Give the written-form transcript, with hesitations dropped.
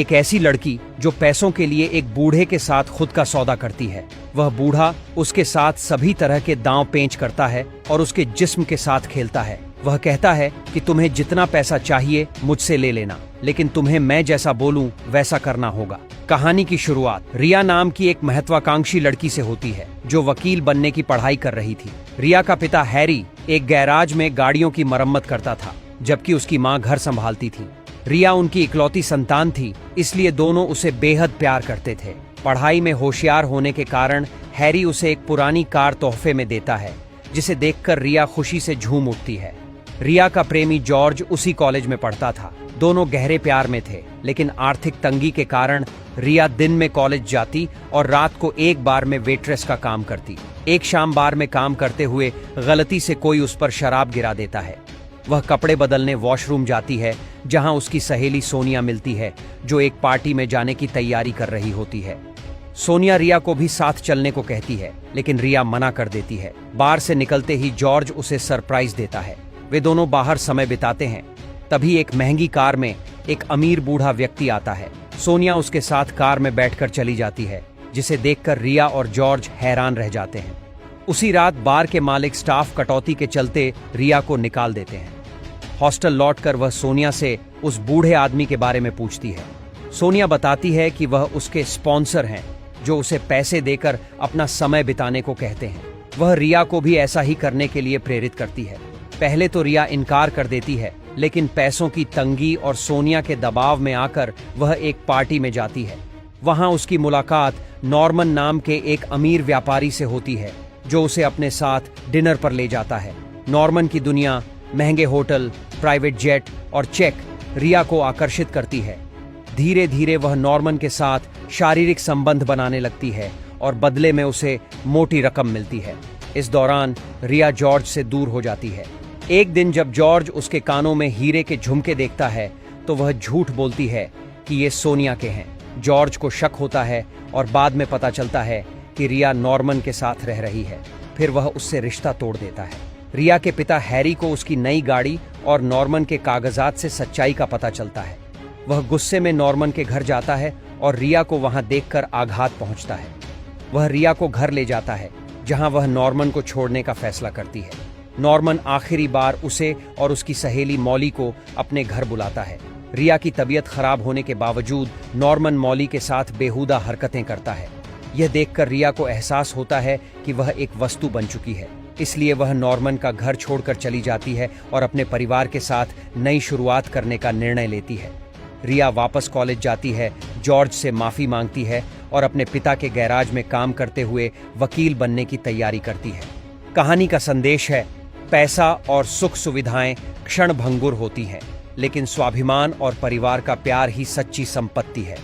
एक ऐसी लड़की जो पैसों के लिए एक बूढ़े के साथ खुद का सौदा करती है। वह बूढ़ा उसके साथ सभी तरह के दांव पेंच करता है और उसके जिस्म के साथ खेलता है। वह कहता है कि तुम्हें जितना पैसा चाहिए मुझसे ले लेना, लेकिन तुम्हें मैं जैसा बोलूं वैसा करना होगा। कहानी की शुरुआत रिया नाम की एक महत्वाकांक्षी लड़की से होती है जो वकील बनने की पढ़ाई कर रही थी। रिया का पिता हैरी एक गैराज में गाड़ियों की मरम्मत करता था, जबकि उसकी माँ घर संभालती थी। रिया उनकी इकलौती संतान थी, इसलिए दोनों उसे बेहद प्यार करते थे। पढ़ाई में होशियार होने के कारण हैरी उसे एक पुरानी कार तोहफे में देता है, जिसे देखकर रिया खुशी से झूम उठती है। रिया का प्रेमी जॉर्ज उसी कॉलेज में पढ़ता था। दोनों गहरे प्यार में थे, लेकिन आर्थिक तंगी के कारण रिया दिन में कॉलेज जाती और रात को एक बार में वेट्रेस का काम करती। एक शाम बार में काम करते हुए गलती से कोई उस पर शराब गिरा देता है। वह कपड़े बदलने वॉशरूम जाती है, जहां उसकी सहेली सोनिया मिलती है, जो एक पार्टी में जाने की तैयारी कर रही होती है। सोनिया रिया को भी साथ चलने को कहती है, लेकिन रिया मना कर देती है। बार से निकलते ही जॉर्ज उसे सरप्राइज देता है। वे दोनों बाहर समय बिताते हैं। तभी एक महंगी कार में एक अमीर बूढ़ा व्यक्ति आता है। सोनिया उसके साथ कार में बैठकर चली जाती है, जिसे देखकर रिया और जॉर्ज हैरान रह जाते हैं। उसी रात बार के मालिक स्टाफ कटौती के चलते रिया को निकाल देते हैं। हॉस्टल लौटकर वह सोनिया से उस बूढ़े आदमी के बारे में पूछती है। सोनिया बताती है कि वह उसके स्पॉन्सर हैं, जो उसे पैसे देकर अपना समय बिताने को कहते हैं। वह रिया को भी ऐसा ही करने के लिए प्रेरित करती है। पहले तो रिया इनकार कर देती है, लेकिन पैसों की तंगी और सोनिया के दबाव में आकर वह एक पार्टी में जाती है। वहां उसकी मुलाकात नॉर्मन नाम के एक अमीर व्यापारी से होती है, जो उसे अपने साथ डिनर पर ले जाता है। नॉर्मन की दुनिया, महंगे होटल, प्राइवेट जेट और चेक रिया को आकर्षित करती है। धीरे धीरे वह नॉर्मन के साथ शारीरिक संबंध बनाने लगती है और बदले में उसे मोटी रकम मिलती है। इस दौरान रिया जॉर्ज से दूर हो जाती है। एक दिन जब जॉर्ज उसके कानों में हीरे के झुमके देखता है, तो वह झूठ बोलती है कि ये सोनिया के हैं। जॉर्ज को शक होता है और बाद में पता चलता है कि रिया नॉर्मन के साथ रह रही है। फिर वह उससे रिश्ता तोड़ देता है। रिया के पिता हैरी को उसकी नई गाड़ी और नॉर्मन के कागजात से सच्चाई का पता चलता है। वह गुस्से में नॉर्मन के घर जाता है और रिया को वहां देखकर आघात पहुंचता है। वह रिया को घर ले जाता है, जहां वह नॉर्मन को छोड़ने का फैसला करती है। नॉर्मन आखिरी बार उसे और उसकी सहेली मॉली को अपने घर बुलाता है। रिया की तबीयत खराब होने के बावजूद नॉर्मन मॉली के साथ बेहुदा हरकतें करता है। यह देखकर रिया को एहसास होता है कि वह एक वस्तु बन चुकी है, इसलिए वह नॉर्मन का घर छोड़कर चली जाती है और अपने परिवार के साथ नई शुरुआत करने का निर्णय लेती है। रिया वापस कॉलेज जाती है, जॉर्ज से माफी मांगती है और अपने पिता के गैराज में काम करते हुए वकील बनने की तैयारी करती है। कहानी का संदेश है, पैसा और सुख सुविधाएं क्षणभंगुर होती हैं, लेकिन स्वाभिमान और परिवार का प्यार ही सच्ची संपत्ति है।